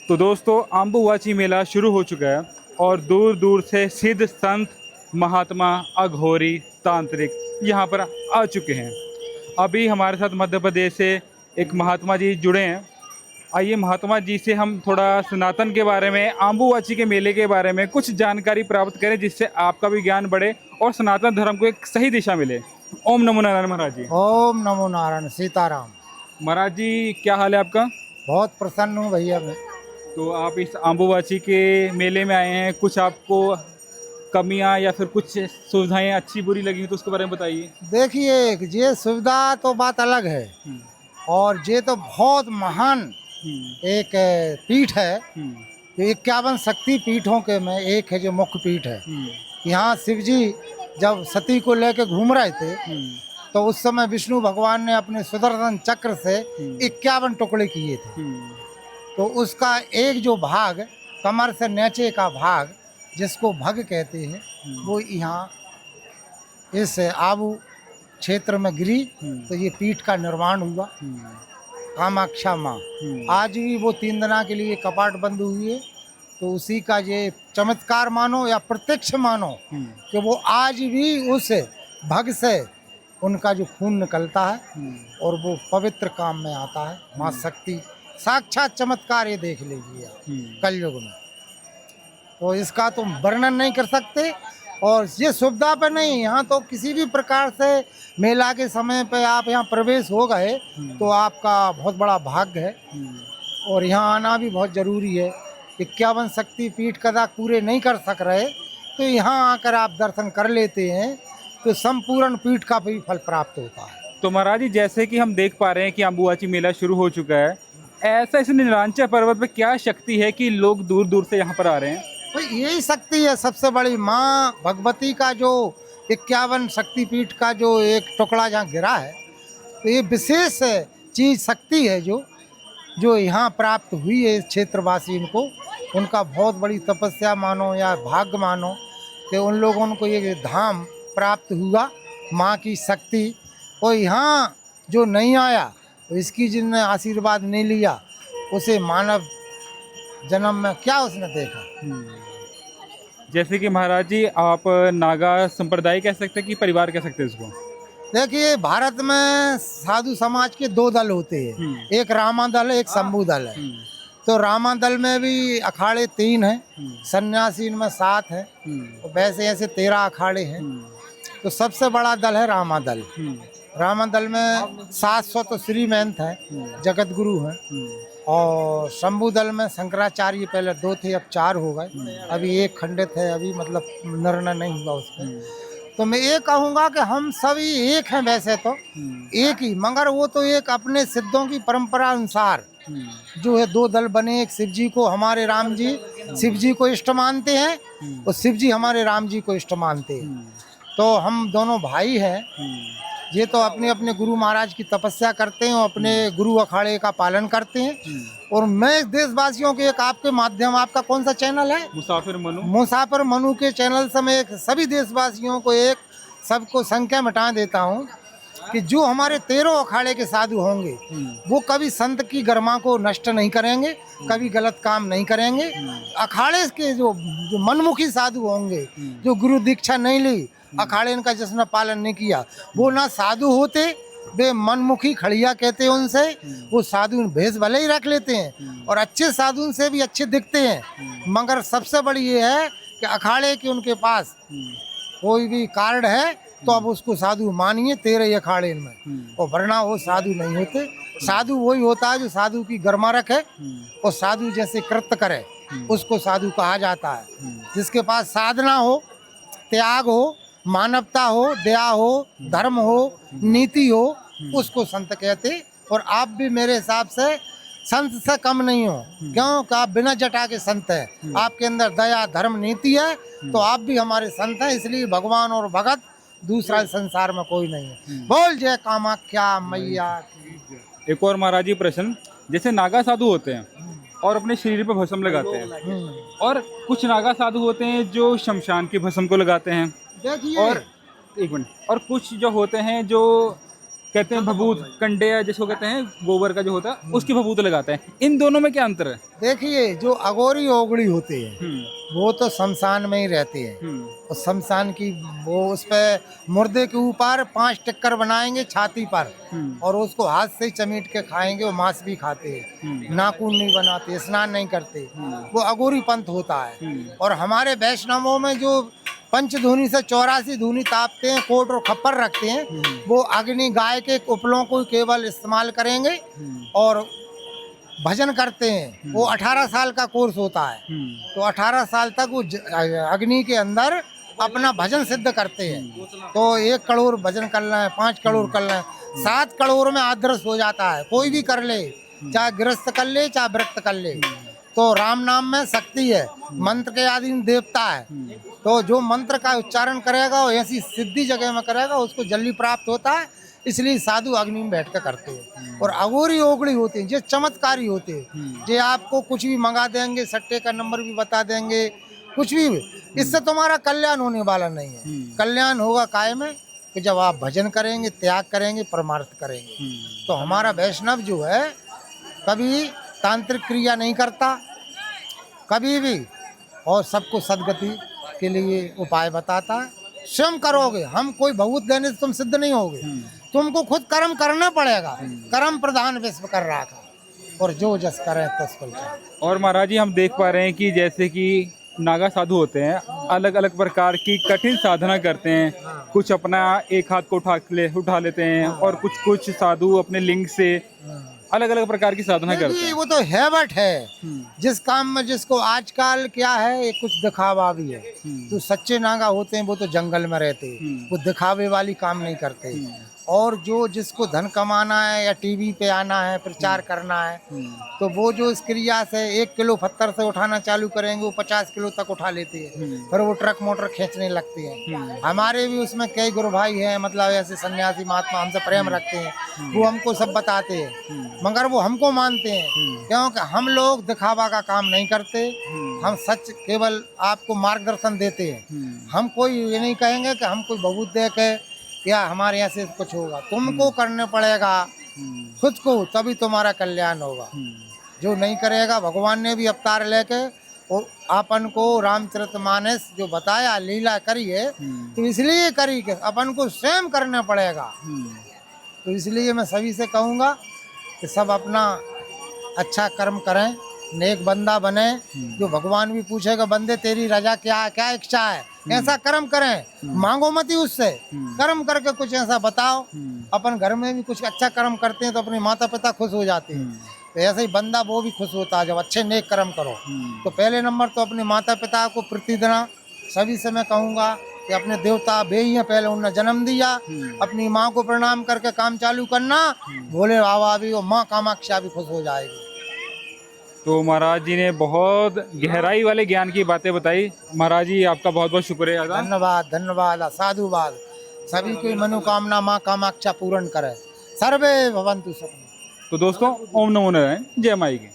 तो दोस्तों अम्बुवाची मेला शुरू हो चुका है और दूर दूर से सिद्ध संत महात्मा अघोरी तांत्रिक यहाँ पर आ चुके हैं। अभी हमारे साथ मध्य प्रदेश से एक महात्मा जी जुड़े हैं। आइए महात्मा जी से हम थोड़ा सनातन के बारे में, अम्बुवाची के मेले के बारे में कुछ जानकारी प्राप्त करें, जिससे आपका भी ज्ञान बढ़े और सनातन धर्म को एक सही दिशा मिले। ओम नमो नारायण महाराज जी। ओम नमो नारायण सीताराम। महाराज जी क्या हाल है आपका? बहुत प्रसन्न हूँ भैया मैं। तो आप इस अम्बुवाची के मेले में आए हैं, कुछ आपको कमियां या फिर कुछ सुविधाएं अच्छी बुरी लगी तो उसके बारे में बताइए। देखिए, ये सुविधा तो बात अलग है और ये तो बहुत महान एक पीठ है। हम्म। 51 शक्ति पीठों के में एक है जो मुख्य पीठ है। यहाँ शिव जी जब सती को लेकर घूम रहे थे तो उस समय विष्णु भगवान ने अपने सुदर्शन चक्र से 51 टुकड़े किए थे। तो उसका एक जो भाग कमर से नीचे का भाग जिसको भग कहते हैं वो यहाँ इस आबू क्षेत्र में गिरी। तो ये पीठ का निर्माण हुआ। कामाक्षा माँ आज भी वो 3 दिना के लिए कपाट बंद हुई है। तो उसी का ये चमत्कार मानो या प्रत्यक्ष मानो कि वो आज भी उस भग से उनका जो खून निकलता है और वो पवित्र काम में आता है। माँ शक्ति साक्षात चमत्कार ये देख लीजिए आप कलयुग में। तो इसका तो वर्णन नहीं कर सकते। और ये सुविधा पे नहीं, यहाँ तो किसी भी प्रकार से मेला के समय पे आप यहाँ प्रवेश हो गए तो आपका बहुत बड़ा भाग्य है। और यहाँ आना भी बहुत ज़रूरी है। 51 शक्ति पीठ कदा पूरे नहीं कर सक रहे तो यहाँ आकर आप दर्शन कर लेते हैं तो संपूर्ण पीठ का भी फल प्राप्त होता है। तो महाराज जी जैसे कि हम देख पा रहे हैं कि अम्बुवाची मेला शुरू हो चुका है, ऐसा इस नीलांचल पर्वत पे क्या शक्ति है कि लोग दूर दूर से यहाँ पर आ रहे हैं? तो यही शक्ति है सबसे बड़ी। माँ भगवती का जो 51 शक्तिपीठ का जो एक टुकड़ा जहाँ गिरा है तो ये विशेष चीज शक्ति है जो यहाँ प्राप्त हुई है इस क्षेत्रवासी को। उनका बहुत बड़ी तपस्या मानो या भाग्य मानो कि उन लोगों को ये धाम प्राप्त हुआ माँ की शक्ति। और यहाँ जो नहीं आया तो इसकी जिसने आशीर्वाद नहीं लिया उसे मानव जन्म में क्या उसने देखा। जैसे कि महाराज जी आप नागा संप्रदाय कह सकते हैं कि परिवार कह सकते हैं इसको? देखिए, भारत में साधु समाज के 2 दल होते हैं, एक रामा दल है, एक शंभू दल है। तो रामा दल में भी अखाड़े 3 हैं, सन्यासी में 7 हैं। तो वैसे ऐसे 13 अखाड़े हैं। तो सबसे बड़ा दल है रामा दल। रामा दल में 700 तो श्री महंत हैं, जगत गुरु हैं। और शंभू दल में शंकराचार्य पहले 2 थे, अब 4 हो गए। अभी एक खंडित है, अभी मतलब निर्णय नहीं हुआ उसमें। तो मैं ये कहूँगा कि हम सभी एक हैं वैसे तो एक ही, मगर वो तो एक अपने सिद्धों की परंपरा अनुसार जो है 2 दल बने। एक शिव जी को हमारे राम जी शिव जी को इष्ट मानते हैं और शिव जी हमारे राम जी को इष्ट मानते हैं। तो हम दोनों भाई हैं। ये तो अपने अपने गुरु महाराज की तपस्या करते हैं और अपने गुरु अखाड़े का पालन करते हैं। और मैं देशवासियों के एक आपके माध्यम, आपका कौन सा चैनल है? मुसाफिर मनु। मुसाफिर मनु के चैनल से मैं सभी देशवासियों को एक सबको संख्या मिटा देता हूँ कि जो हमारे 13 अखाड़े के साधु होंगे वो कभी संत की गरिमा को नष्ट नहीं करेंगे, कभी गलत काम नहीं करेंगे। अखाड़े के जो मनमुखी साधु होंगे, जो गुरु दीक्षा नहीं ली, अखाड़े इनका जिसने पालन नहीं किया, वो ना साधु होते, वे मनमुखी खड़िया कहते हैं उनसे। वो साधु भेष भले ही रख लेते हैं और अच्छे साधु से भी अच्छे दिखते हैं, मगर सबसे बड़ी ये है कि अखाड़े के उनके पास कोई भी कार्ड है तो अब उसको साधु मानिए 13 अखाड़े में, और वरना वो साधु नहीं होते। साधु वही होता है जो साधु की गरिमा रखे और साधु जैसे कृत्य करे, उसको साधु कहा जाता है। जिसके पास साधना हो, त्याग हो, मानवता हो, दया हो, धर्म हो, नीति हो, उसको संत कहते। और आप भी मेरे हिसाब से संत से कम नहीं हो, क्योंकि आप बिना जटा के संत हैं। आपके अंदर दया, धर्म, नीति है तो आप भी हमारे संत हैं। इसलिए भगवान और भगत दूसरा संसार में कोई नहीं है। बोल जय कामाख्या मैया। एक और महाराज जी प्रश्न, जैसे नागा साधु होते हैं और अपने शरीर पर भस्म लगाते हैं, और कुछ नागा साधु होते हैं जो शमशान की भस्म को लगाते हैं, देखिए, और एक मिनट, और कुछ जो होते हैं जो कहते हैं भभूत कंडे या जिसको कहते हैं गोबर का जो होता है उसकी भभूत लगाते हैं। इन दोनों में क्या अंतर है? देखिए, जो अगोरी ओगड़ी होती है वो तो शमशान में ही रहती है। और शमशान की वो उस पे मुर्दे के ऊपर 5 टिक्कर बनाएंगे छाती पर, और उसको हाथ से ही चमीट के खाएंगे। वो मांस भी खाते हैं, नाखून नहीं बनाते, स्नान नहीं करते। वो अगोरी पंथ होता है। और हमारे वैष्णवों में जो पंचधूनी से 84 धूनी तापते हैं, कोट और खप्पर रखते हैं, वो अग्नि गाय के उपलों को केवल इस्तेमाल करेंगे और भजन करते हैं। वो 18 साल का कोर्स होता है, तो 18 साल तक वो अग्नि के अंदर अपना भजन सिद्ध करते हैं। तो 1 करोड़ भजन कर लें, 5 करोड़ कर लें, 7 करोड़ में आदर्श हो जाता है। कोई भी कर ले, चाहे गृहस्थ कर ले चाहे व्रत कर ले। तो राम नाम में शक्ति है, मंत्र के अधीन देवता है। तो जो मंत्र का उच्चारण करेगा वो ऐसी सिद्धि जगह में करेगा, उसको जल्दी प्राप्त होता है। इसलिए साधु अग्नि में बैठ कर करते हैं। और अगोरी ओगड़ी होते हैं, जो चमत्कारी होते हैं, जो आपको कुछ भी मंगा देंगे, सट्टे का नंबर भी बता देंगे, कुछ भी। इससे तुम्हारा कल्याण होने वाला नहीं है। कल्याण होगा काय में कि जब आप भजन करेंगे, त्याग करेंगे, परमार्थ करेंगे। तो हमारा वैष्णव जो है कभी तांत्रिक क्रिया नहीं करता, कभी भी, और सबको सदगति के लिए उपाय बताता है। स्वयं करोगे, हम कोई भभूत देने से तुम सिद्ध नहीं होगे। तुमको खुद कर्म करना पड़ेगा। कर्म प्रधान विश्व कर रहा था, और जो जस करे तस फल पाए। और महाराज जी हम देख पा रहे हैं कि जैसे कि नागा साधु होते हैं, अलग अलग प्रकार की कठिन साधना करते हैं। कुछ अपना एक हाथ को उठा लेते हैं, और कुछ साधु अपने लिंग से अलग अलग प्रकार की साधना करते हैं। वो तो हैबट है। जिस काम में जिसको आजकल क्या है, ये कुछ दिखावा भी है। तो सच्चे नागा होते हैं वो तो जंगल में रहते हैं, वो दिखावे वाली काम नहीं करते। और जो जिसको धन कमाना है या टीवी पे आना है, प्रचार करना है, तो वो जो इस क्रिया से 1 किलो पत्थर से उठाना चालू करेंगे, वो 50 किलो तक उठा लेते हैं। फिर वो ट्रक मोटर खींचने लगते हैं। हमारे भी उसमें कई गुरु भाई हैं, मतलब ऐसे सन्यासी महात्मा हमसे प्रेम रखते हैं, वो हमको सब बताते हैं, मगर वो हमको मानते हैं। क्योंकि हम लोग दिखावा का काम नहीं करते, हम सच केवल आपको मार्गदर्शन देते हैं। हम कोई ये नहीं कहेंगे कि हम कोई भभूत दे के या हमारे यहाँ से कुछ होगा। तुमको करने पड़ेगा खुद को, तभी तुम्हारा कल्याण होगा। जो नहीं करेगा, भगवान ने भी अवतार लेके और अपन को रामचरितमानस जो बताया, लीला करी है, तो इसलिए करी कि अपन को स्वयं करना पड़ेगा। तो इसलिए मैं सभी से कहूँगा कि सब अपना अच्छा कर्म करें, नेक बंदा बने। जो भगवान भी पूछेगा, बंदे तेरी रजा क्या है, क्या इच्छा है, ऐसा कर्म करें, मांगो मत ही उससे, कर्म करके कुछ ऐसा बताओ। अपन घर में भी कुछ अच्छा कर्म करते हैं तो अपने माता पिता खुश हो जाते हैं। तो ऐसे ही बंदा वो भी खुश होता है जब अच्छे नेक कर्म करो। तो पहले नंबर तो अपने माता पिता को प्रति देना। सभी से मैं कहूँगा कि अपने देवता वे ही हैं, पहले उन्होंने जन्म दिया, अपनी माँ को प्रणाम करके काम चालू करना। भोले बाबा भी और माँ कामाक्षा भी खुश हो जाएगी। तो महाराज जी ने बहुत गहराई वाले ज्ञान की बातें बताई। महाराज जी आपका बहुत बहुत शुक्रिया। धन्यवाद, धन्यवाद, साधुवाद। सभी की मनोकामना माँ कामाक्षा पूर्ण करे। सर्वे भवन्तु सुखिनः। तो दोस्तों, ओम नमो नारायण, जय माई की।